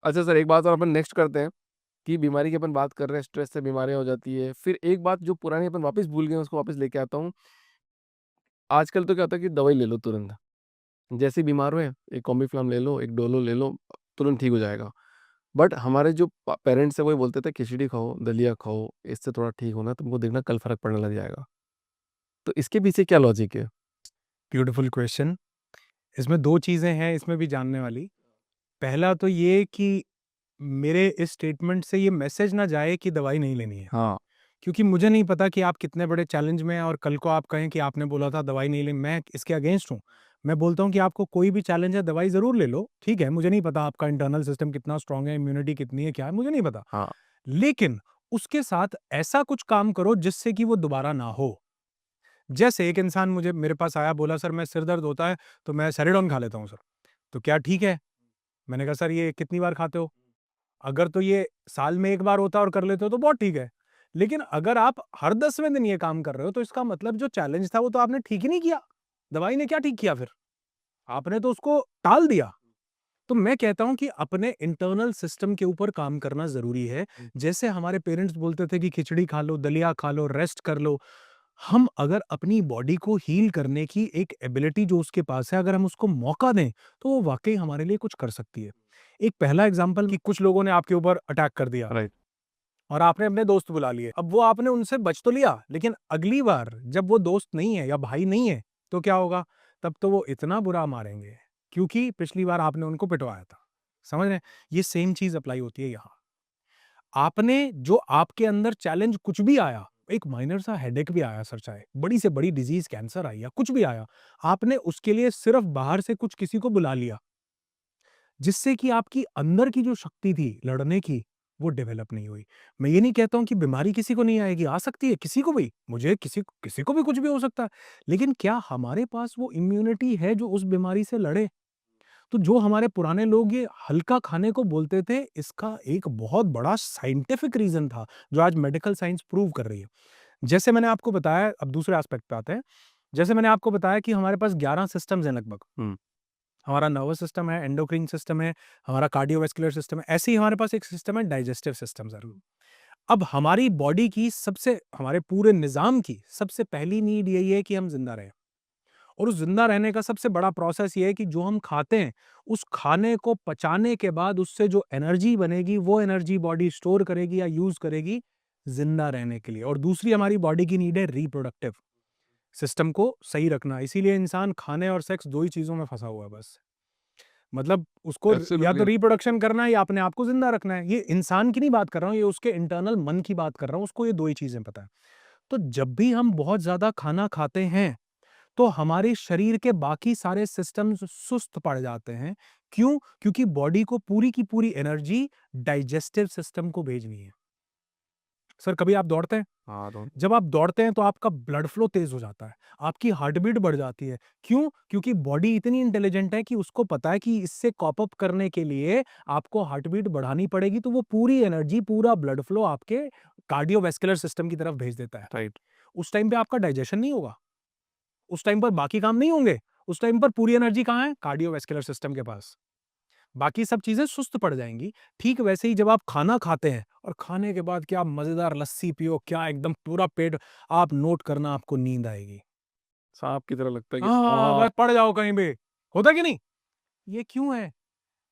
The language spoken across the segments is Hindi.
अच्छा सर, एक बात और अपन नेक्स्ट करते हैं कि बीमारी की अपन बात कर रहे हैं, स्ट्रेस से बीमारियाँ हो जाती है। फिर एक बात जो पुरानी अपन वापस भूल गए हैं, उसको वापस लेके आता हूँ। आजकल तो क्या होता है कि दवाई ले लो तुरंत। जैसे ही बीमार हुए, एक कॉम्बीफ्लैम ले लो, एक डोलो ले लो, तुरंत ठीक हो जाएगा। बट हमारे जो पेरेंट्स हैं, वही बोलते थे खिचड़ी खाओ, दलिया खाओ, इससे थोड़ा ठीक होना, तुमको देखना कल फ़र्क पड़ने लग जाएगा। तो इसके पीछे क्या लॉजिक है? Beautiful question. इसमें 2 चीज़ें हैं इसमें भी जानने वाली। पहला तो ये कि मेरे इस स्टेटमेंट से ये मैसेज ना जाए कि दवाई नहीं लेनी है। हाँ। क्योंकि मुझे नहीं पता कि आप कितने बड़े चैलेंज में हैं और कल को आप कहें कि आपने बोला था दवाई नहीं लेनी, मैं इसके अगेंस्ट हूँ। मैं बोलता हूँ कि आपको कोई भी चैलेंज है, दवाई ज़रूर ले लो, ठीक है, मुझे नहीं पता आपका इंटरनल सिस्टम कितना स्ट्रॉन्ग है, इम्यूनिटी कितनी है, क्या है, मुझे नहीं पता। हाँ। लेकिन उसके साथ ऐसा कुछ काम करो जिससे कि वो दोबारा ना हो। जैसे एक इंसान मुझे मेरे पास आया, बोला सर मैं सिर दर्द होता है तो मैं सेरेडॉन खा लेता हूँ सर। तो क्या ठीक है? मैंने कहा सर ये कितनी बार खाते हो? अगर तो ये साल में 1 बार होता है और कर लेते हो तो बहुत ठीक है। लेकिन अगर आप हर 10वें दिन ये काम कर रहे हो तो इसका मतलब जो चैलेंज था वो तो आपने ठीक ही नहीं किया। दवाई ने क्या ठीक किया फिर? आपने तो उसको टाल दिया। तो मैं कहता हूँ कि अपने इंटरनल सिस्टम के ऊपर काम करना ज़रूरी है। जैसे हमारे पेरेंट्स बोलते थे कि खिचड़ी खा लो, दलिया खा लो, रेस्ट कर लो। हम अगर अपनी बॉडी को हील करने की एक एबिलिटी जो उसके पास है, अगर हम उसको मौका दें, तो वो वाक़ई हमारे लिए कुछ कर सकती है। एक पहला एग्ज़ाम्पल कि कुछ लोगों ने आपके ऊपर अटैक कर दिया राइट। और आपने अपने दोस्त बुला लिए। अब वो आपने उनसे बच तो लिया, लेकिन अगली बार जब वो दोस्त नहीं है या भाई नहीं है, तो क्या होगा? तब तो वो इतना बुरा मारेंगे, क्योंकि पिछली बार आपने उनको पिटवाया था। समझ रहे हैं? ये सेम चीज़ अप्लाई होती है यहाँ। आपने जो आपके अंदर चैलेंज कुछ भी आया, एक माइनर सा हेडेक भी आया सर चाहे, बड़ी से बड़ी डिज़ीज़ कैंसर आई या कुछ भी आया, आपने उसके लिए सिर्फ़ बाहर से कुछ किसी को बुला लिया, जिससे कि आपकी अंदर की जो शक्ति थी लड़ने की, वो डेवलप नहीं हुई। मैं ये नहीं कहता हूँ कि बीमारी किसी को नहीं आएगी, आ सकती है किसी को भी, मुझे किसी किसी को भी कुछ भी हो सकता है। लेकिन क्या हमारे पास वो इम्यूनिटी है जो उस बीमारी से लड़े? तो जो हमारे पुराने लोग ये हल्का खाने को बोलते थे, इसका एक बहुत बड़ा साइंटिफिक रीज़न था, जो आज मेडिकल साइंस प्रूव कर रही है। जैसे मैंने आपको बताया, अब दूसरे एस्पेक्ट पे आते हैं। जैसे मैंने आपको बताया कि हमारे पास 11 सिस्टम्स हैं लगभग। हुँ। हमारा नर्वस सिस्टम है, एंडोक्राइन सिस्टम है, हमारा कार्डियोवैस्कुलर सिस्टम है, ऐसे ही हमारे पास एक सिस्टम है डाइजेस्टिव सिस्टम ज़रूर। अब हमारी बॉडी की सबसे हमारे पूरे निज़ाम की सबसे पहली नीड यही है कि हम ज़िंदा रहें। और उस ज़िंदा रहने का सबसे बड़ा प्रोसेस ये है कि जो हम खाते हैं, उस खाने को पचाने के बाद उससे जो एनर्जी बनेगी, वो एनर्जी बॉडी स्टोर करेगी या यूज़ करेगी ज़िंदा रहने के लिए। और दूसरी हमारी बॉडी की नीड है रिप्रोडक्टिव सिस्टम को सही रखना। इसीलिए इंसान खाने और सेक्स 2 ही चीज़ों में फँसा हुआ है बस। मतलब उसको या तो एब्सोल्युटली। रिप्रोडक्शन करना है या अपने आप को ज़िंदा रखना है। ये इंसान की नहीं बात कर रहा हूँ, ये उसके इंटरनल मन की बात कर रहा हूँ, उसको ये 2 ही चीज़ें पता है। तो जब भी हम बहुत ज़्यादा खाना खाते हैं, तो हमारे शरीर के बाकी सारे सिस्टम्स सुस्त पड़ जाते हैं। क्यों? क्योंकि बॉडी को पूरी की पूरी एनर्जी डाइजेस्टिव सिस्टम को भेजनी है। सर कभी आप दौड़ते हैं? हाँ, तो जब आप दौड़ते हैं तो आपका ब्लड फ्लो तेज़ हो जाता है, आपकी हार्ट बीट बढ़ जाती है। क्यों? क्योंकि बॉडी इतनी इंटेलिजेंट है कि उसको पता है कि इससे कॉप अप करने के लिए आपको हार्ट बीट बढ़ानी पड़ेगी, तो वो पूरी एनर्जी, पूरा ब्लड फ्लो आपके कार्डियोवैस्कुलर सिस्टम की तरफ भेज देता है। राइट। उस टाइम पे आपका डाइजेशन नहीं होगा। उस टाइम पर बाकी काम नहीं होंगे। उस टाइम पर पूरी एनर्जी कहाँ है? कार्डियोवैस्कुलर सिस्टम के पास। बाकी सब चीज़ें सुस्त पड़ जाएँगी। ठीक वैसे ही जब आप खाना खाते हैं और खाने के बाद क्या मज़ेदार लस्सी पियो, क्या एकदम पूरा पेट, आप नोट करना आपको नींद आएगी। सांप की तरह लगता है कि हाँ, हाँ। बस पड़ जाओ कहीं पे। होता कि नहीं? ये क्यों है?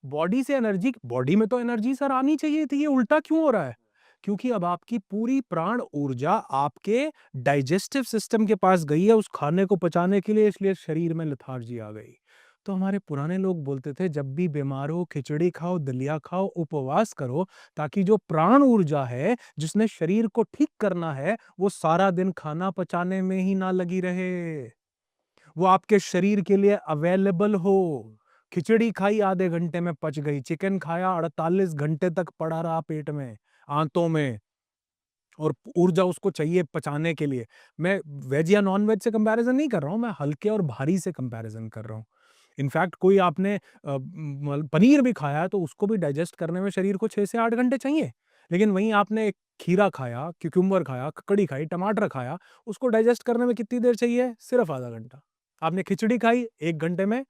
बॉडी से एनर्जी बॉडी में तो एनर्जी सर आनी चाहिए थी, ये उल्टा क्यों हो रहा है? क्योंकि अब आपकी पूरी प्राण ऊर्जा आपके डाइजेस्टिव सिस्टम के पास गई है उस खाने को पचाने के लिए, इसलिए शरीर में लेथार्जी आ गई। तो हमारे पुराने लोग बोलते थे जब भी बीमार हो खिचड़ी खाओ, दलिया खाओ, उपवास करो, ताकि जो प्राण ऊर्जा है, जिसने शरीर को ठीक करना है, वो सारा दिन खाना पचाने में ही ना लगी रहे। वो आपके शरीर के लिए अवेलेबल हो। खिचड़ी खाई आधे घंटे में पच गई, चिकन खाया 48 घंटे तक पड़ा रहा पेट में, आंतों में, और ऊर्जा उसको चाहिए पचाने के लिए। मैं वेज या नॉन-वेज से कंपैरिज़न नहीं कर रहा हूँ, मैं हल्के और भारी से कंपैरिज़न कर रहा हूँ। इनफैक्ट कोई आपने पनीर भी खाया है तो उसको भी डाइजेस्ट करने में शरीर को 6 से 8 घंटे चाहिए। लेकिन वहीं आपने एक खीरा खाया, क्यूकम्बर खाया, ककड़ी खाई, टमाटर खाया, उसको डाइजेस्ट करने में कितनी देर चाहिए? सिर्फ़ आधा घंटा। आपने खिचड़ी खाई 1 घंटे में,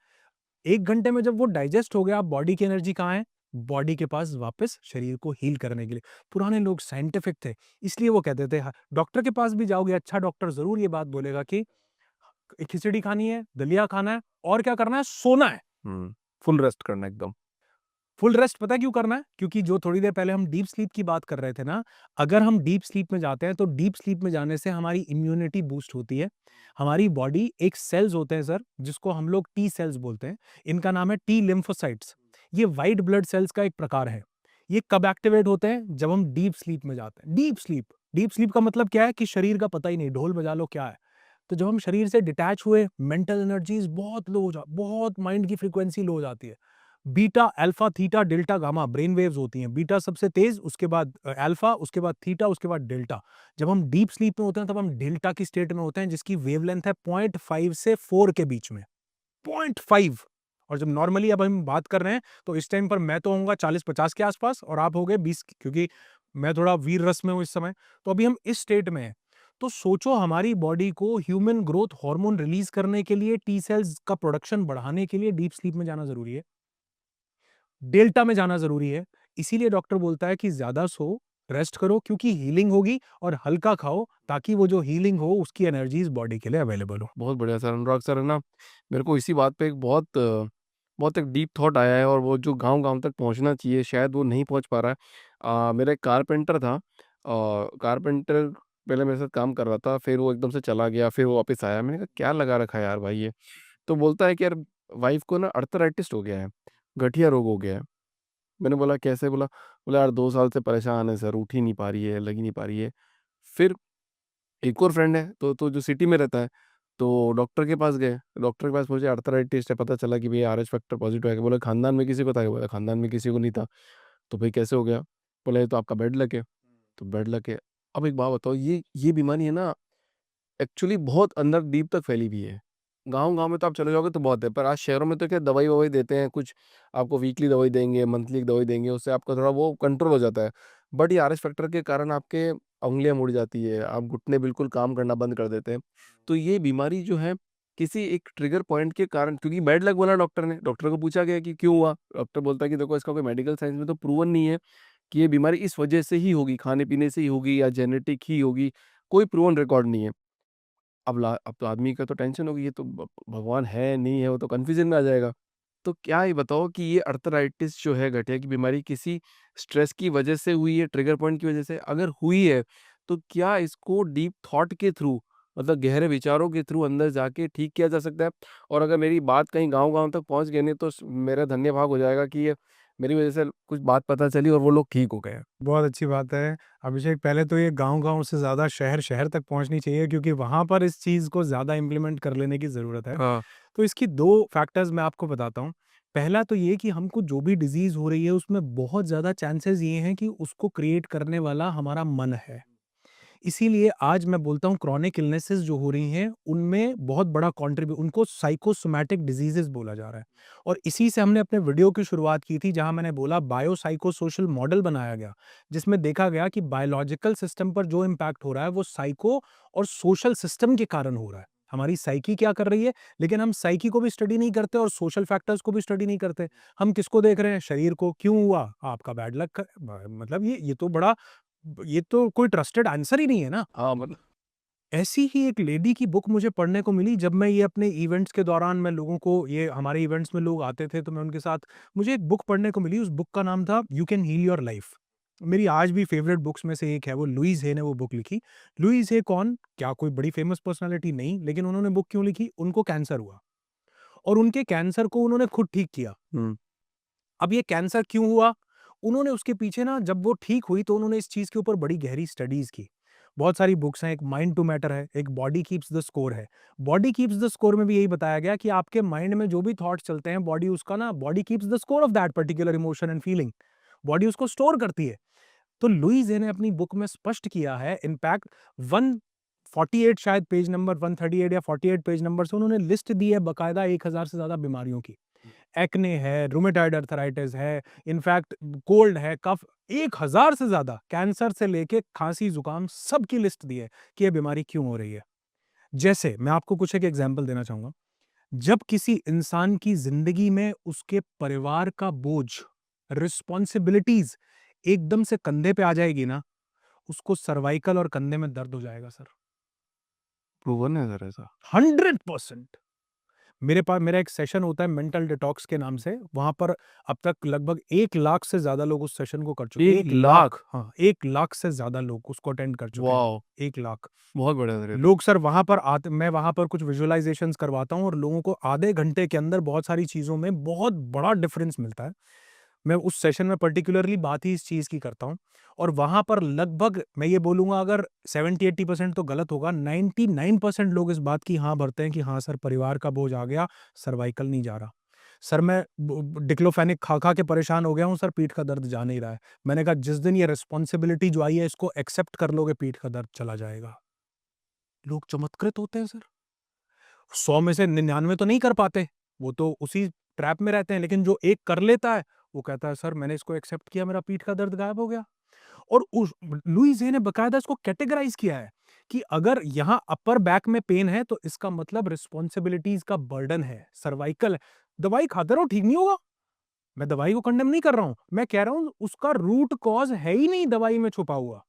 1 घंटे में जब वो डाइजेस्ट हो गया, बॉडी की एनर्जी कहाँ है? बॉडी के पास वापस शरीर को हील करने के लिए। पुराने लोग साइंटिफिक थे, इसलिए वो कहते थे, डॉक्टर के पास भी जाओगे, अच्छा डॉक्टर ज़रूर ये बात बोलेगा कि खिचड़ी खानी है, दलिया खाना है और क्या करना है? सोना है। फुल रेस्ट करना एकदम। फुल रेस्ट पता है क्यों करना है? क्योंकि जो थोड़ी देर पहले हम डीप स्लीप की बात कर रहे थे ना, अगर हम डीप स्लीप में जाते हैं, तो डीप स्लीप में जाने से हमारी इम्यूनिटी बूस्ट होती है। हमारी बॉडी एक सेल्स होते हैं सर, जिसको हम लोग टी सेल्स बोलते हैं। इनका नाम है टी लिम्फोसाइट्स। ये व्हाइट ब्लड सेल्स का एक प्रकार है। ये कब एक्टिवेट होते हैं? जब हम डीप स्लीप में जाते हैं। डीप स्लीप, डीप स्लीप का मतलब क्या है कि शरीर का पता ही नहीं, ढोल बजा लो क्या है। तो जब हम शरीर से डिटैच हुए, मेंटल एनर्जीज बहुत लो हो जा बहुत माइंड की फ्रीक्वेंसी लो हो जाती है। Beta, alpha, theta, delta, gamma brain waves होती हैं। बीटा सबसे तेज, उसके बाद अल्फा, उसके बाद थीटा, उसके बाद डेल्टा। जब हम डीप स्लीप में होते हैं तब हम डेल्टा की स्टेट में होते हैं, जिसकी वेवलेंथ है 0.5 से 4 के बीच में। 0.5। और जब नॉर्मली अब हम बात कर रहे हैं, तो इस टाइम पर मैं तो होऊंगा 40-50 के आसपास और आप हो गए 20, क्योंकि मैं थोड़ा वीर रस में हूं इस समय। तो अभी हम इस स्टेट में हैं। तो सोचो, हमारी बॉडी को ह्यूमन ग्रोथ हार्मोन रिलीज करने के लिए, टी सेल्स का प्रोडक्शन बढ़ाने के लिए डीप स्लीप में जाना जरूरी है, डेल्टा में जाना ज़रूरी है। इसीलिए डॉक्टर बोलता है कि ज़्यादा सो, रेस्ट करो, क्योंकि हीलिंग होगी, और हल्का खाओ ताकि वो जो हीलिंग हो उसकी एनर्जीज़ बॉडी के लिए अवेलेबल हो। बहुत बढ़िया सर। अनुराग सर है ना, मेरे को इसी बात पे एक बहुत एक डीप थॉट आया है, और वो जो गाँव-गाँव तक पहुँचना चाहिए, शायद वो नहीं पहुँच पा रहा है। मेरा एक कारपेंटर था, कारपेंटर पहले मेरे साथ काम कर रहा था, फिर वो एकदम से चला गया, फिर वो वापस आया। मैंने कहा, "क्या लगा रखा है यार भाई ये?" तो बोलता है कि यार, वाइफ़ को ना अर्थराइटिस हो गया है, गठिया रोग हो गया है। मैंने बोला, "कैसे?" बोला, "यार 2 साल से परेशान है सर, उठ ही नहीं पा रही है, लग ही नहीं पा रही है।" फिर एक और फ्रेंड है, तो जो सिटी में रहता है, तो डॉक्टर के पास गए। डॉक्टर के पास पहुँचे, अर्थराइटिस है, पता चला कि भई आरएच फैक्टर पॉज़िटिव है। बोले, "खानदान में किसी को था?" बोला, "खानदान में किसी को नहीं था।" तो भई कैसे हो गया? बोला, "ये तो आपका बैड लक है।" तो बैड लक है। अब एक बात बताओ, ये बीमारी है ना, एक्चुअली बहुत अंदर डीप तक फैली हुई है। गाँव-गाँव में तो आप चले जाओगे तो बहुत है, पर आज शहरों में तो क्या दवाई-ववाई देते हैं, कुछ आपको वीकली दवाई देंगे, मंथली दवाई देंगे, उससे आपका थोड़ा वो कंट्रोल हो जाता है। बट ये आरएस फैक्टर के कारण आपके उँगलियाँ मुड़ जाती है, आप घुटने बिल्कुल काम करना बंद कर देते हैं। तो ये बीमारी जो है, किसी एक ट्रिगर पॉइंट के कारण, क्योंकि बैड लक बोला डॉक्टर ने, डॉक्टर को पूछा गया कि क्यों हुआ? डॉक्टर बोलता है कि देखो, इसका कोई मेडिकल साइंस में तो प्रूवन नहीं है कि ये बीमारी इस वजह से ही होगी, खाने-पीने से ही होगी या जेनेटिक ही होगी, कोई प्रूवन रिकॉर्ड नहीं है। अब तो आदमी का तो टेंशन होगी, ये तो भगवान है, नहीं है, वो तो कन्फ्यूज़न में आ जाएगा। तो क्या ये बताओ कि ये अर्थराइटिस जो है, गठिया की बीमारी, किसी स्ट्रेस की वजह से हुई है, ट्रिगर पॉइंट की वजह से? अगर हुई है, तो क्या इसको डीप थॉट के थ्रू, मतलब गहरे विचारों के थ्रू अंदर जाके ठीक किया जा सकता है? और अगर मेरी बात कहीं गाँव-गाँव तक पहुँच गई नहीं, तो मेरा धन्य भाग हो जाएगा कि ये मेरी वजह से कुछ बात पता चली और वो लोग ठीक हो गए। बहुत अच्छी बात है। अभिषेक, पहले तो ये गाँव-गाँव से ज़्यादा शहर-शहर तक पहुँचनी चाहिए, क्योंकि वहाँ पर इस चीज़ को ज़्यादा इम्प्लीमेंट कर लेने की ज़रूरत है। हाँ। तो इसकी 2 फैक्टर्स मैं आपको बताता हूँ। पहला तो ये कि हमको जो भी डिज़ीज़ हो रही है, उसमें बहुत ज़्यादा चांसेज़ ये हैं कि उसको क्रिएट करने वाला हमारा मन है। इसीलिए आज मैं बोलता हूँ, क्रॉनिक इलनेसेस जो हो रही हैं, उनमें बहुत बड़ा उनको साइकोसोमैटिक डिजीज़ेज़ बोला जा रहा है। और इसी से हमने अपने वीडियो की शुरुआत की थी, जहाँ मैंने बोला बायोसाइकोसोशल मॉडल बनाया गया, जिसमें देखा गया कि बायोलॉजिकल सिस्टम पर जो इम्पैक्ट हो रहा है, वो साइको और सोशल सिस्टम के कारण हो रहा है। हमारी साइकी क्या कर रही है, लेकिन हम साइकी को भी स्टडी नहीं करते और सोशल फैक्टर्स को भी स्टडी नहीं करते। हम किसको देख रहे हैं? शरीर को। क्यों हुआ? आपका बैड लक। मतलब ये तो बड़ा, ये तो कोई ट्रस्टेड आंसर ही नहीं है ना। हाँ, मतलब ऐसी ही एक लेडी की बुक मुझे पढ़ने को मिली, जब मैं ये अपने इवेंट्स के दौरान, मैं लोगों को, ये हमारे इवेंट्स में लोग आते थे तो मैं उनके साथ, मुझे एक बुक पढ़ने को मिली। उस बुक का नाम था you can heal your life. मेरी आज भी फेवरेट बुक्स में से एक है वो। लुईस हे ने वो बुक लिखी। लुईस हे कौन? क्या कोई बड़ी फेमस पर्सनालिटी नहीं, लेकिन उन्होंने बुक क्यों लिखी? उनको कैंसर हुआ और उनके कैंसर को उन्होंने खुद ठीक किया। हुँ। अब ये कैंसर क्यों हुआ? उन्होंने उसके पीछे ना, जब वो ठीक हुई तो उन्होंने इस चीज़ के ऊपर बड़ी गहरी स्टडीज़ की। बहुत सारी बुक्स हैं, एक माइंड टू मैटर है, एक बॉडी कीप्स द स्कोर है। बॉडी कीप्स द स्कोर में भी यही बताया गया कि आपके माइंड में जो भी थॉट्स चलते हैं, बॉडी उसका ना, body keeps the score of that particular emotion and feeling. Body उसको स्टोर करती है। तो लुईस ने अपनी बुक में स्पष्ट किया है, इनफैक्ट 148, शायद पेज नंबर 138 या 48 पेज नंबर से उन्होंने लिस्ट दी है बकायदा 1000 से ज़्यादा बीमारियों की। एक्ने है, रूमेटॉइड अर्थराइटिस है, इनफैक्ट कोल्ड है, कफ, 1000 से ज़्यादा, कैंसर से लेके खाँसी-ज़ुकाम सबकी लिस्ट दी है कि ये बीमारी क्यों हो रही है। जैसे मैं आपको कुछ एक एग्ज़ाम्पल देना चाहूँगा। जब किसी इंसान की ज़िंदगी में उसके परिवार का बोझ रिस्पॉन्सिबिलिटीज एकदम से कंधे पे आ जाएगी ना, उसको सर्वाइकल और कंधे में दर्द हो जाएगा सर। प्रूवन है सर ऐसा? 100%। मेरे पास मेरा एक सेशन होता है मेंटल डिटॉक्स के नाम से, वहां पर अब तक लगभग 1 लाख से ज्यादा लोग उस सेशन को कर चुके हैं। 1 लाख? 1 लाख, हाँ, 1 लाख से ज्यादा लोग उसको अटेंड कर चुके हैं। वाओ! 1 लाख बहुत बढ़िया सर ये तो। लोग सर वहां पर आते, मैं वहां पर कुछ विजुअलाइजेशंस करवाता हूँ और लोगों को आधे घंटे के अंदर बहुत सारी चीजों में बहुत बड़ा डिफरेंस मिलता है। मैं उस सेशन में पर्टिकुलरली बात ही इस चीज की करता हूँ, और वहां पर लगभग मैं ये बोलूंगा, अगर 70-80% तो गलत होगा, 99% लोग इस बात की हाँ भरते हैं कि हाँ सर, परिवार का बोझ आ गया, सर्वाइकल नहीं जा रहा। सर मैं डिक्लोफेनिक खा खा के परेशान हो गया हूँ सर, पीठ का दर्द जा नहीं रहा है। मैंने कहा जिस दिन ये रिस्पॉन्सिबिलिटी जो आई है इसको एक्सेप्ट कर लोगे, पीठ का दर्द चला जाएगा। लोग चमत्कृत होते हैं सर। 100 में से 99 तो नहीं कर पाते, वो तो उसी ट्रैप में रहते हैं, लेकिन जो एक कर लेता है वो कहता है सर मैंने इसको एक्सेप्ट किया, मेरा पीठ का दर्द गायब हो गया। और उस लुईस ने बकायदा इसको कैटेगराइज किया है कि अगर यहाँ अपर बैक में पेन है तो इसका मतलब रिस्पॉन्सिबिलिटीज का बर्डन है, सर्वाइकल है। दवाई खाते रहो, ठीक नहीं होगा। मैं दवाई को कंडेम नहीं कर रहा हूं, मैं कह रहा हूं उसका रूट कॉज है ही नहीं दवाई में छुपा हुआ।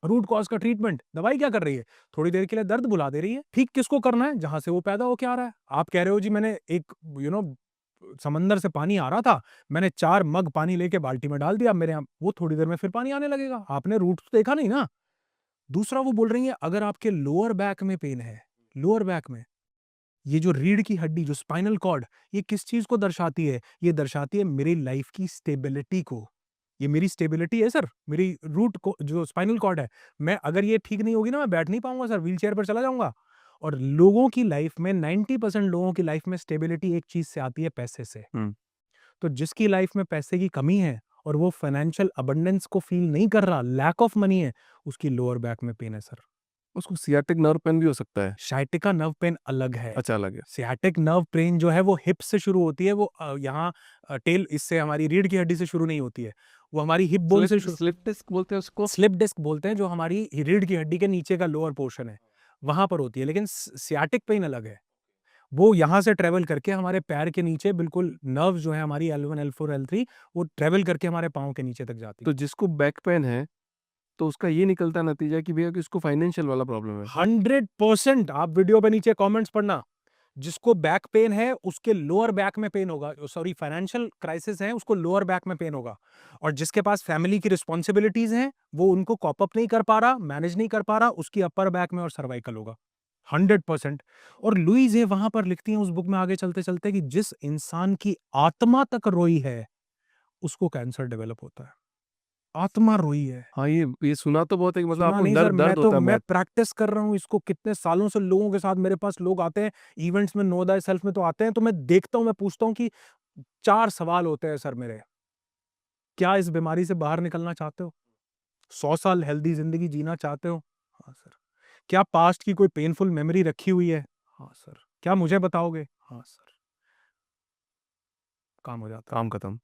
रूट कॉज का ट्रीटमेंट दवाई क्या कर रही है? थोड़ी देर के लिए दर्द भुला दे रही है। ठीक किसको करना है? जहां से वो पैदा होके आ रहा है। आप कह रहे हो जी मैंने एक समंदर से पानी आ रहा था, मैंने 4 मग पानी लेके बाल्टी में डाल दिया, मेरे यहाँ वो थोड़ी देर में फिर पानी आने लगेगा। आपने रूट तो देखा नहीं ना। दूसरा वो बोल रही है अगर आपके लोअर बैक में पेन है, लोअर बैक में, ये जो रीढ़ की हड्डी, जो स्पाइनल कॉर्ड, ये किस चीज को दर्शाती है? ये दर्शाती है मेरी लाइफ की स्टेबिलिटी को। ये मेरी स्टेबिलिटी है सर, मेरी रूट को जो स्पाइनल कॉर्ड है। मैं अगर ये ठीक नहीं होगी ना, मैं बैठ नहीं पाऊंगा सर, व्हील चेयर पर चला जाऊंगा। और लोगों की लाइफ में 90% लोगों की लाइफ में स्टेबिलिटी एक चीज से आती है, पैसे से। हुँ। तो जिसकी लाइफ में पैसे की कमी है और वो फाइनेंशियल अबंडेंस को फील नहीं कर रहा, लैक ऑफ मनी है, उसकी लोअर बैक में पेन है सर। उसको सियाटिक नर्व पेन भी हो सकता है? साइटिका नर्व पेन अलग है। अच्छा अलग है। सियाटिक नर्व पेन जो है वो हिप से शुरू होती है, वो यहाँ टेल, इससे हमारी रीढ़ की हड्डी से शुरू नहीं होती है, वो हमारी हिप बोन से शुरू। स्लिप डिस्क बोलते हैं उसको? स्लिप डिस्क बोलते हैं, जो हमारी रीढ़ की हड्डी के नीचे का लोअर पोर्शन है, वहां पर होती है। लेकिन सियाटिक पेन अलग है, वो यहाँ से ट्रेवल करके हमारे पैर के नीचे, बिल्कुल नर्व जो है हमारी L1 L4 L3, वो ट्रेवल करके हमारे पाँव के नीचे तक जाती तो है। जिसको बैक पेन है, तो उसका ये निकलता नतीजा कि भैया कि उसको फाइनेंशियल वाला प्रॉब्लम है। 100%। आप वीडियो पे नीचे कमेंट्स पढ़ना, जिसको बैक पेन है उसके लोअर बैक में पेन होगा, सॉरी फाइनेंशियल क्राइसिस है उसको लोअर बैक में पेन होगा। और जिसके पास फैमिली की रिस्पॉन्सिबिलिटीज हैं, वो उनको कॉप अप नहीं कर पा रहा, मैनेज नहीं कर पा रहा, उसकी अपर बैक में और सर्वाइकल होगा। 100%। और लुईस ये वहां पर लिखती हैं उस बुक में आगे चलते चलते कि जिस इंसान की आत्मा तक रोई है उसको कैंसर डेवलप होता है। आत्मा रोई है। हाँ, ये सुना तो बहुत है कि मतलब सुना आपको नहीं सर, दर्द होता है मैं बहुत। प्रैक्टिस कर रहा हूँ इसको कितने सालों से, लोगों के साथ मेरे पास लोग आते हैं इवेंट्स में, नो दाय सेल्फ में तो आते हैं, तो मैं देखता हूँ, मैं पूछता हूँ कि 4 सवाल होते हैं सर मेरे। क्या इस बीमारी से बाहर निकलना चाहते हो? 100 साल हेल्दी जिंदगी जीना चाहते हो? हाँ सर। क्या पास्ट की कोई पेनफुल मेमोरी रखी हुई है? हाँ सर। क्या मुझे बताओगे? हाँ सर। काम हो जाता है। काम खत्म।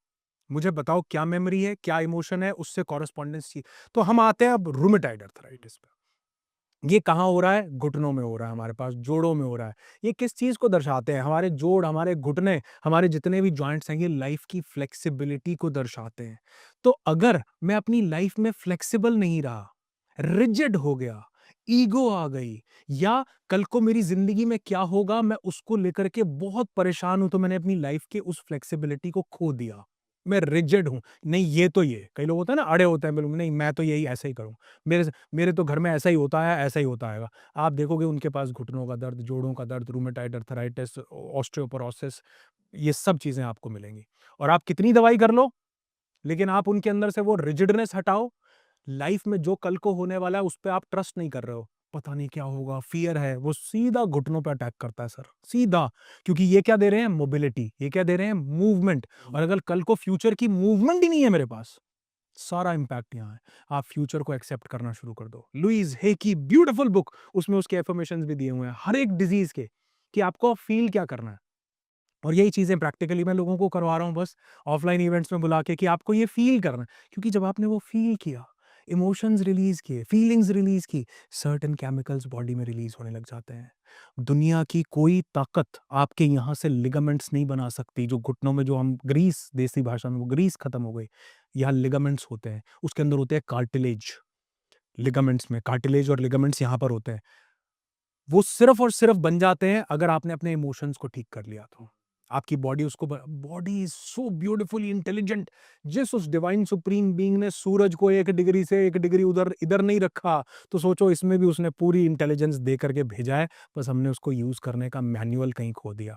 मुझे बताओ क्या मेमोरी है, क्या इमोशन है, उससे कॉरेस्पॉन्डेंस चाहिए। तो हम आते हैं अब रूमेटाइड अर्थराइटिस पे। ये कहाँ हो रहा है? घुटनों में हो रहा है, हमारे पास जोड़ों में हो रहा है। ये किस चीज को दर्शाते हैं? हमारे जोड़, हमारे घुटने, हमारे जितने भी जॉइंट्स हैं, ये लाइफ की फ्लेक्सिबिलिटी को दर्शाते हैं। तो अगर मैं अपनी लाइफ में फ्लेक्सिबल नहीं रहा, रिजिड हो गया, ईगो आ गई, या कल को मेरी जिंदगी में क्या होगा मैं उसको लेकर के बहुत परेशान हूं, तो मैंने अपनी लाइफ के उस फ्लेक्सिबिलिटी को खो दिया। मैं रिजिड हूं, नहीं ये तो ये, कई लोग होते हैं ना अड़े होते हैं, बिल्कुल नहीं मैं तो यही ऐसे ही करूं, मेरे मेरे तो घर में ऐसा ही होता है, ऐसा ही होता आएगा। आप देखोगे उनके पास घुटनों का दर्द, जोड़ों का दर्द, रूमेटाइड अर्थराइटिस, ऑस्टियोपोरोसिस, ये सब चीजें आपको मिलेंगी। और आप कितनी दवाई कर लो, लेकिन आप उनके अंदर से वो रिजिडनेस हटाओ, लाइफ में जो कल को होने वाला है उस पे आप ट्रस्ट नहीं कर रहे हो, पता नहीं क्या होगा, फियर है, वो सीधा घुटनों पे अटैक करता है सर, सीधा। क्योंकि ये क्या दे रहे हैं? मोबिलिटी। ये क्या दे रहे हैं? मूवमेंट। और अगर कल को फ्यूचर की मूवमेंट ही नहीं है मेरे पास, सारा इंपैक्ट यहाँ है। आप फ्यूचर को एक्सेप्ट करना शुरू कर दो। लुईस हे की ब्यूटीफुल बुक, उसमें उसके एफर्मेशंस भी दिए हुए हैं हर एक डिजीज के, कि आपको फील क्या करना है। और यही चीजें प्रैक्टिकली मैं लोगों को करवा रहा हूँ, बस ऑफलाइन इवेंट्स में बुला के, कि आपको ये फील करना है। क्योंकि जब आपने वो फील किया, इमोशंस रिलीज किए, फीलिंग्स रिलीज की, सर्टेन केमिकल्स बॉडी में रिलीज होने लग जाते हैं। दुनिया की कोई ताकत आपके यहाँ से लिगामेंट्स नहीं बना सकती। जो घुटनों में जो हम ग्रीस, देसी भाषा में वो ग्रीस खत्म हो गई, यहाँ लिगामेंट्स होते हैं, उसके अंदर होते हैं कार्टिलेज। लिगामेंट्स में कार्टिलेज और लिगामेंट्स यहाँ पर होते हैं। वो सिर्फ और सिर्फ बन जाते हैं अगर आपने अपने इमोशंस को ठीक कर लिया तो। आपकी बॉडी उसको, body is so beautifully intelligent. जिस उस डिवाइन सुप्रीम बीइंग ने सूरज को 1 डिग्री से 1 डिग्री उधर इधर नहीं रखा, तो सोचो इसमें भी उसने पूरी इंटेलिजेंस दे करके भेजा है, बस हमने उसको यूज करने का मैनुअल कहीं खो दिया।